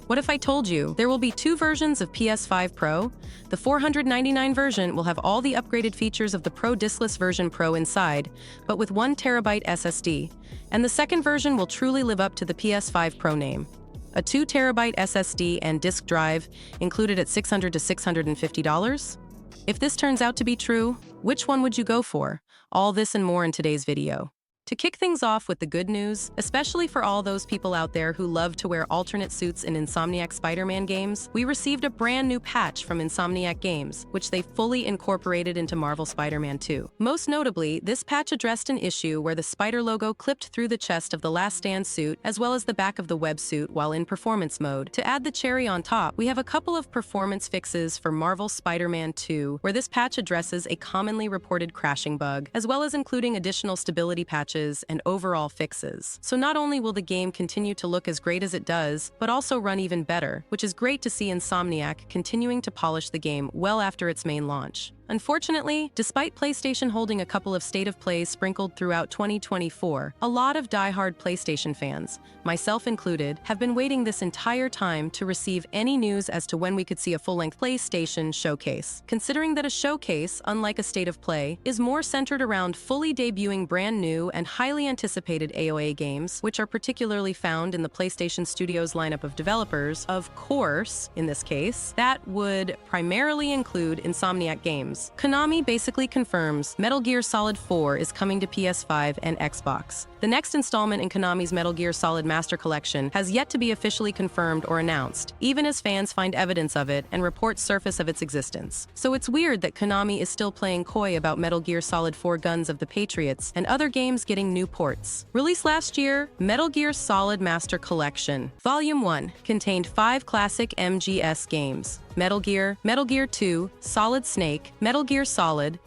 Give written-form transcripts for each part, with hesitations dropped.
What if I told you there will be two versions of PS5 Pro? The $499 version will have all the upgraded features of the Pro diskless version Pro inside, but with 1 TB SSD. And the second version will truly live up to the PS5 Pro name. A 2 TB SSD and disk drive included at $600 to $650? If this turns out to be true, which one would you go for? All this and more in today's video. To kick things off with the good news, especially for all those people out there who love to wear alternate suits in Insomniac Spider-Man games, we received a brand new patch from Insomniac Games, which they fully incorporated into Marvel Spider-Man 2. Most notably, this patch addressed an issue where the spider logo clipped through the chest of the Last Stand suit, as well as the back of the web suit while in performance mode. To add the cherry on top, we have a couple of performance fixes for Marvel Spider-Man 2, where this patch addresses a commonly reported crashing bug, as well as including additional stability patches and overall fixes. So not only will the game continue to look as great as it does, but also run even better, which is great to see Insomniac continuing to polish the game well after its main launch. Unfortunately, despite PlayStation holding a couple of state of plays sprinkled throughout 2024, a lot of die-hard PlayStation fans, myself included, have been waiting this entire time to receive any news as to when we could see a full-length PlayStation showcase. Considering that a showcase, unlike a state of play, is more centered around fully debuting brand new and highly anticipated AAA games, which are particularly found in the PlayStation Studios lineup of developers, of course, in this case, that would primarily include Insomniac Games. Konami basically confirms Metal Gear Solid 4 is coming to PS5 and Xbox. The next installment in Konami's Metal Gear Solid Master Collection has yet to be officially confirmed or announced, even as fans find evidence of it and reports surface of its existence. So it's weird that Konami is still playing coy about Metal Gear Solid 4 Guns of the Patriots and other games getting new ports. Released last year, Metal Gear Solid Master Collection Volume 1 contained 5 classic MGS games: Metal Gear, Metal Gear 2, Solid Snake, Metal Gear Solid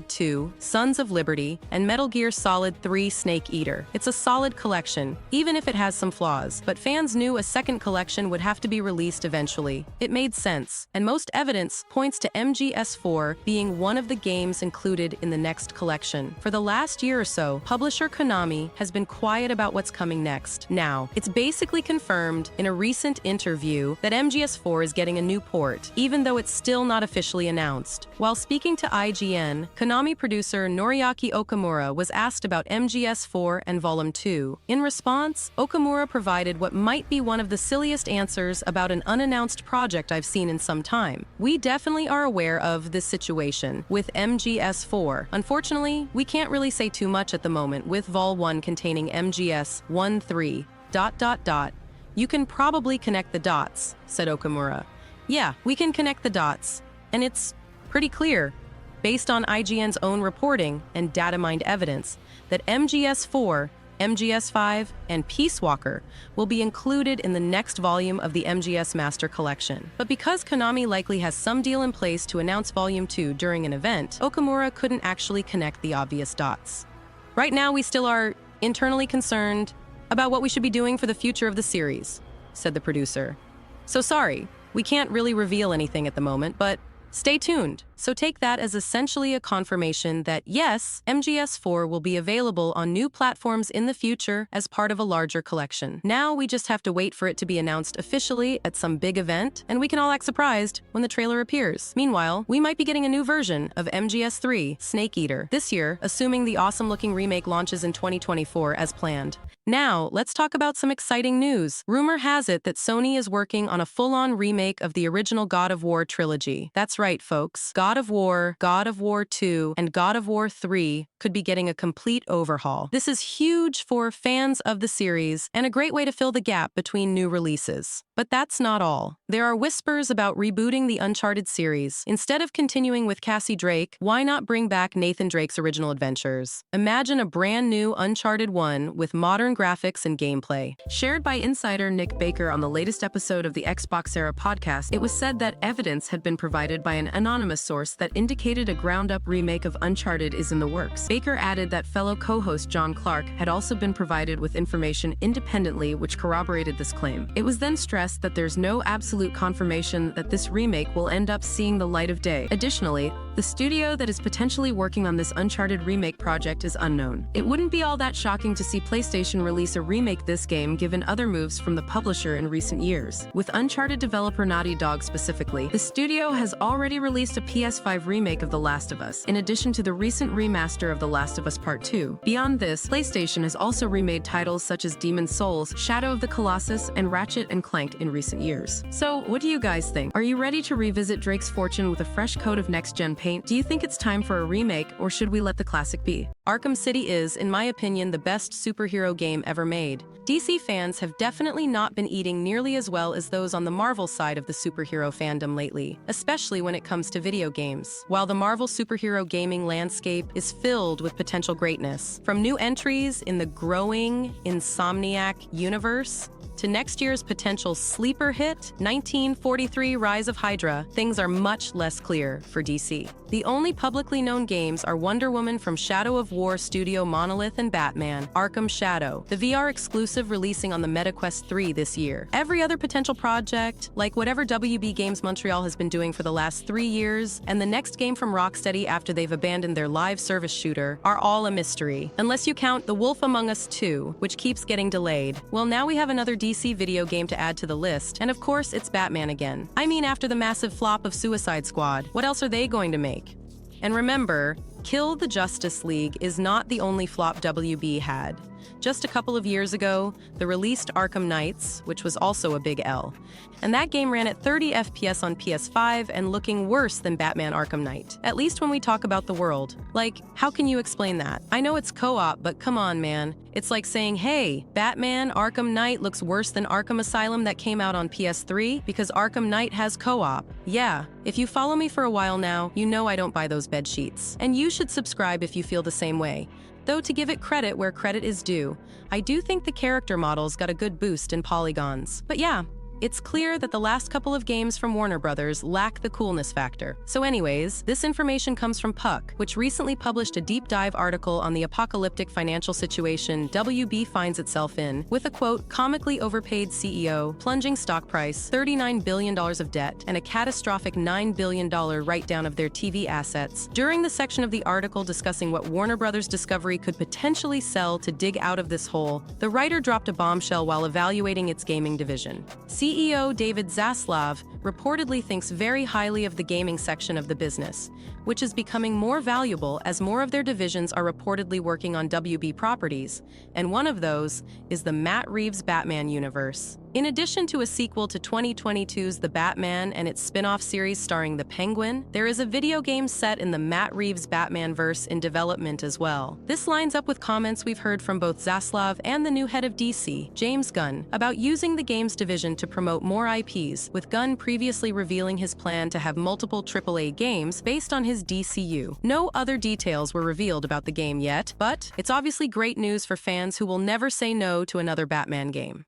2, Sons of Liberty, and Metal Gear Solid 3 Snake Eater. It's a solid collection, even if it has some flaws, but fans knew a second collection would have to be released eventually. It made sense, and most evidence points to MGS4 being one of the games included in the next collection. For the last year or so, publisher Konami has been quiet about what's coming next. Now, it's basically confirmed in a recent interview that MGS4 is getting a new port, even though it's still not officially announced. While speaking to IGN, Konami producer Noriaki Okamura was asked about MGS4 and Volume 2. In response, Okamura provided what might be one of the silliest answers about an unannounced project I've seen in some time. We definitely are aware of this situation with MGS4. Unfortunately, we can't really say too much at the moment with Vol 1 containing MGS13... ... You can probably connect the dots, said Okamura. Yeah, we can connect the dots, and it's pretty clear, based on IGN's own reporting and data mined evidence, that MGS4, MGS5, and Peace Walker will be included in the next volume of the MGS Master Collection. But because Konami likely has some deal in place to announce Volume 2 during an event, Okamura couldn't actually connect the obvious dots. Right now, we still are internally concerned about what we should be doing for the future of the series, said the producer. So sorry, we can't really reveal anything at the moment, but stay tuned. So take that as essentially a confirmation that yes, MGS4 will be available on new platforms in the future as part of a larger collection. Now we just have to wait for it to be announced officially at some big event, and we can all act surprised when the trailer appears. Meanwhile, we might be getting a new version of MGS3, Snake Eater, this year, assuming the awesome-looking remake launches in 2024 as planned. Now, let's talk about some exciting news. Rumor has it that Sony is working on a full-on remake of the original God of War trilogy. That's right, folks. God of War, God of War 2, and God of War 3 could be getting a complete overhaul. This is huge for fans of the series and a great way to fill the gap between new releases. But that's not all. There are whispers about rebooting the Uncharted series. Instead of continuing with Cassie Drake, why not bring back Nathan Drake's original adventures? Imagine a brand new Uncharted 1 with modern graphics and gameplay. Shared by insider Nick Baker on the latest episode of the Xbox Era podcast, it was said that evidence had been provided by an anonymous source that indicated a ground-up remake of Uncharted is in the works. Baker added that fellow co-host John Clark had also been provided with information independently which corroborated this claim. It was then stressed that there's no absolute confirmation that this remake will end up seeing the light of day. Additionally, The studio that is potentially working on this Uncharted Remake project is unknown. It wouldn't be all that shocking to see PlayStation release a remake this game given other moves from the publisher in recent years. With Uncharted developer Naughty Dog specifically, the studio has already released a PS5 remake of The Last of Us, in addition to the recent remaster of The Last of Us Part 2. Beyond this, PlayStation has also remade titles such as Demon's Souls, Shadow of the Colossus, and Ratchet & Clank in recent years. So, what do you guys think? Are you ready to revisit Drake's fortune with a fresh coat of next-gen paint? Do you think it's time for a remake, or should we let the classic be? Arkham City is, in my opinion, the best superhero game ever made. DC fans have definitely not been eating nearly as well as those on the Marvel side of the superhero fandom lately, especially when it comes to video games. While the Marvel superhero gaming landscape is filled with potential greatness, from new entries in the growing Insomniac universe to next year's potential sleeper hit, 1943 Rise of Hydra, things are much less clear for DC. The only publicly known games are Wonder Woman from Shadow of War studio Monolith and Batman, Arkham Shadow, the VR exclusive releasing on the MetaQuest 3 this year. Every other potential project, like whatever WB Games Montreal has been doing for the last 3 years, and the next game from Rocksteady after they've abandoned their live service shooter, are all a mystery. Unless you count The Wolf Among Us 2, which keeps getting delayed. Well, now we have another DC video game to add to the list, and of course it's Batman again. I mean, after the massive flop of Suicide Squad, what else are they going to make? And remember, Kill the Justice League is not the only flop WB had. Just a couple of years ago, the released Arkham Knights, which was also a big L. And that game ran at 30 FPS on PS5 and looking worse than Batman Arkham Knight. At least when we talk about the world. Like, how can you explain that? I know it's co-op, but come on, man. It's like saying, hey, Batman Arkham Knight looks worse than Arkham Asylum that came out on PS3 because Arkham Knight has co-op. Yeah, if you follow me for a while now, you know I don't buy those bed sheets. And you should subscribe if you feel the same way. Though to give it credit where credit is due, I do think the character models got a good boost in polygons. But yeah, it's clear that the last couple of games from Warner Brothers lack the coolness factor. So anyways, this information comes from Puck, which recently published a deep dive article on the apocalyptic financial situation WB finds itself in, with a quote, comically overpaid CEO, plunging stock price, $39 billion of debt, and a catastrophic $9 billion write-down of their TV assets. During the section of the article discussing what Warner Brothers Discovery could potentially sell to dig out of this hole, the writer dropped a bombshell while evaluating its gaming division. CEO David Zaslav reportedly thinks very highly of the gaming section of the business, which is becoming more valuable as more of their divisions are reportedly working on WB properties, and one of those is the Matt Reeves Batman universe. In addition to a sequel to 2022's The Batman and its spin-off series starring the Penguin, there is a video game set in the Matt Reeves Batman-verse in development as well. This lines up with comments we've heard from both Zaslav and the new head of DC, James Gunn, about using the games division to promote more IPs, with Gunn previously revealing his plan to have multiple AAA games based on his DCU. No other details were revealed about the game yet, but it's obviously great news for fans who will never say no to another Batman game.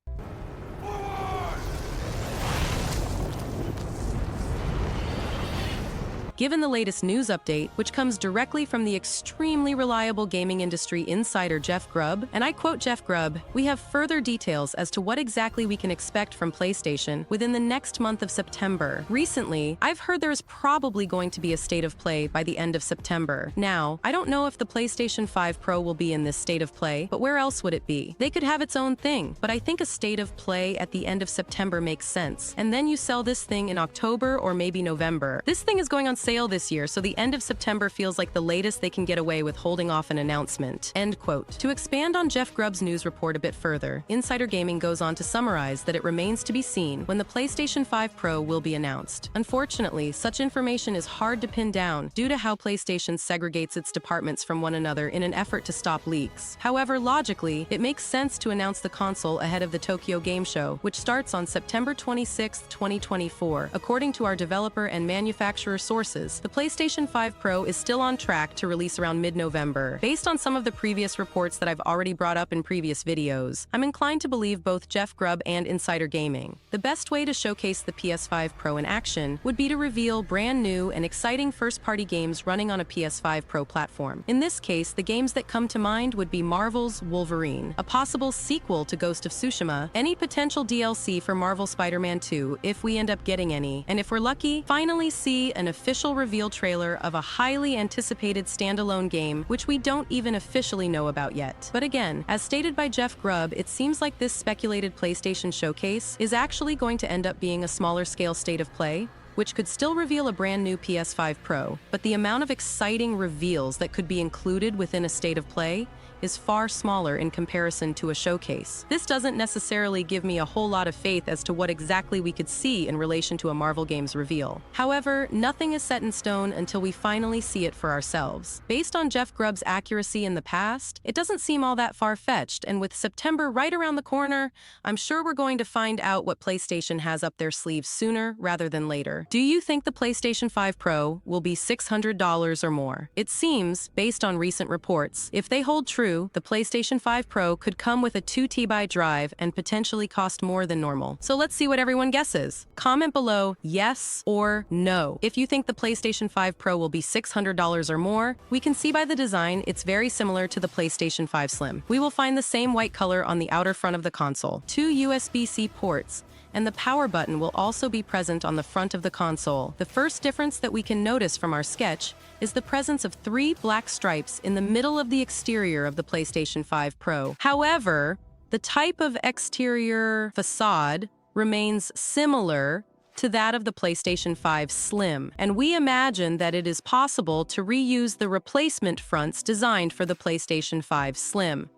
Given the latest news update, which comes directly from the extremely reliable gaming industry insider Jeff Grubb, and I quote Jeff Grubb, we have further details as to what exactly we can expect from PlayStation within the next month of September. Recently, I've heard there is probably going to be a state of play by the end of September. Now, I don't know if the PlayStation 5 Pro will be in this state of play, but where else would it be? They could have its own thing, but I think a state of play at the end of September makes sense, and then you sell this thing in October or maybe November. This thing is going on sale this year, so the end of September feels like the latest they can get away with holding off an announcement. End quote. To expand on Jeff Grubb's news report a bit further, Insider Gaming goes on to summarize that it remains to be seen when the PlayStation 5 Pro will be announced. Unfortunately, such information is hard to pin down due to how PlayStation segregates its departments from one another in an effort to stop leaks. However, logically, it makes sense to announce the console ahead of the Tokyo Game Show, which starts on September 26, 2024. According to our developer and manufacturer sources, the PlayStation 5 Pro is still on track to release around mid-November. Based on some of the previous reports that I've already brought up in previous videos, I'm inclined to believe both Jeff Grubb and Insider Gaming. The best way to showcase the PS5 Pro in action would be to reveal brand new and exciting first-party games running on a PS5 Pro platform. In this case, the games that come to mind would be Marvel's Wolverine, a possible sequel to Ghost of Tsushima, any potential DLC for Marvel Spider-Man 2 if we end up getting any, and if we're lucky, finally see an official official reveal trailer of a highly anticipated standalone game, which we don't even officially know about yet. But again, as stated by Jeff Grubb, it seems like this speculated PlayStation showcase is actually going to end up being a smaller scale state of play, which could still reveal a brand new PS5 Pro, but the amount of exciting reveals that could be included within a state of play is far smaller in comparison to a showcase. This doesn't necessarily give me a whole lot of faith as to what exactly we could see in relation to a Marvel game's reveal. However, nothing is set in stone until we finally see it for ourselves. Based on Jeff Grubb's accuracy in the past, it doesn't seem all that far-fetched, and with September right around the corner, I'm sure we're going to find out what PlayStation has up their sleeves sooner rather than later. Do you think the PlayStation 5 Pro will be $600 or more? It seems, based on recent reports, if they hold true, the PlayStation 5 Pro could come with a 2 TB drive and potentially cost more than normal. So let's see what everyone guesses. Comment below yes or no. If you think the PlayStation 5 Pro will be $600 or more, we can see by the design it's very similar to the PlayStation 5 Slim. We will find the same white color on the outer front of the console, 2 USB-C ports, and the power button will also be present on the front of the console. The first difference that we can notice from our sketch is the presence of 3 black stripes in the middle of the exterior of the PlayStation 5 Pro. However, the type of exterior facade remains similar to that of the PlayStation 5 Slim, and we imagine that it is possible to reuse the replacement fronts designed for the PlayStation 5 Slim.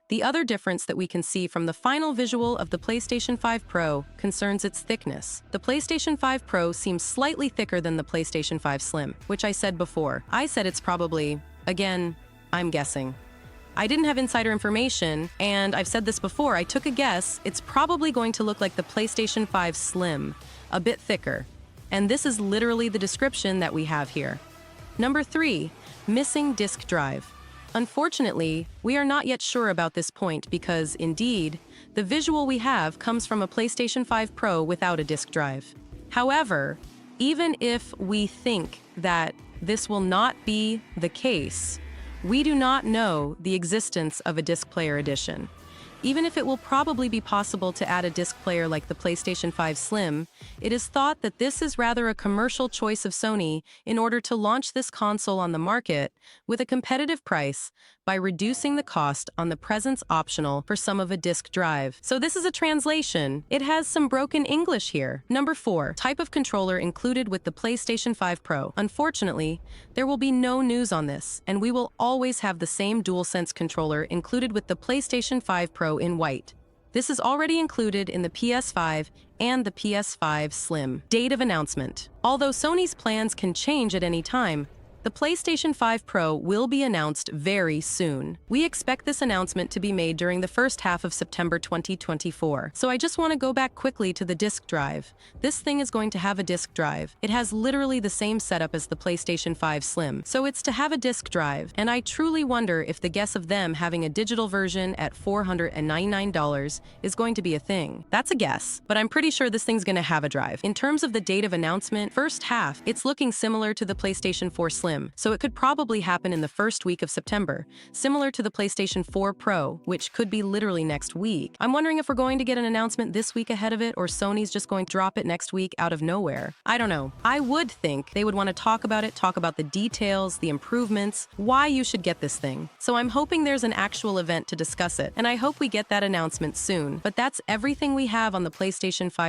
The other difference that we can see from the final visual of the PlayStation 5 Pro concerns its thickness. The PlayStation 5 Pro seems slightly thicker than the PlayStation 5 Slim, which I said before. I said it's probably, again, I'm guessing. I didn't have insider information, and I've said this before, I took a guess, it's probably going to look like the PlayStation 5 Slim, a bit thicker. And this is literally the description that we have here. Number 3, missing disk drive. Unfortunately, we are not yet sure about this point because, indeed, the visual we have comes from a PlayStation 5 Pro without a disk drive. However, even if we think that this will not be the case, we do not know the existence of a disc player edition. Even if it will probably be possible to add a disc player like the PlayStation 5 Slim, it is thought that this is rather a commercial choice of Sony in order to launch this console on the market with a competitive price by reducing the cost on the presence optional for some of a disc drive. So this is a translation. It has some broken English here. Number 4, type of controller included with the PlayStation 5 Pro. Unfortunately, there will be no news on this, and we will always have the same DualSense controller included with the PlayStation 5 Pro in white. This is already included in the PS5 and the PS5 Slim. Date of announcement. Although Sony's plans can change at any time, the PlayStation 5 Pro will be announced very soon. We expect this announcement to be made during the first half of September 2024. So I just want to go back quickly to the disk drive. This thing is going to have a disk drive. It has literally the same setup as the PlayStation 5 Slim. So it's to have a disk drive. And I truly wonder if the guess of them having a digital version at $499 is going to be a thing. That's a guess, but I'm pretty sure this thing's going to have a drive. In terms of the date of announcement, first half, it's looking similar to the PlayStation 4 Slim. So it could probably happen in the first week of September, similar to the PlayStation 4 Pro, which could be literally next week. I'm wondering if we're going to get an announcement this week ahead of it, or Sony's just going to drop it next week out of nowhere. I don't know. I would think they would want to talk about it, talk about the details, the improvements, why you should get this thing. So I'm hoping there's an actual event to discuss it, and I hope we get that announcement soon. But that's everything we have on the PlayStation 5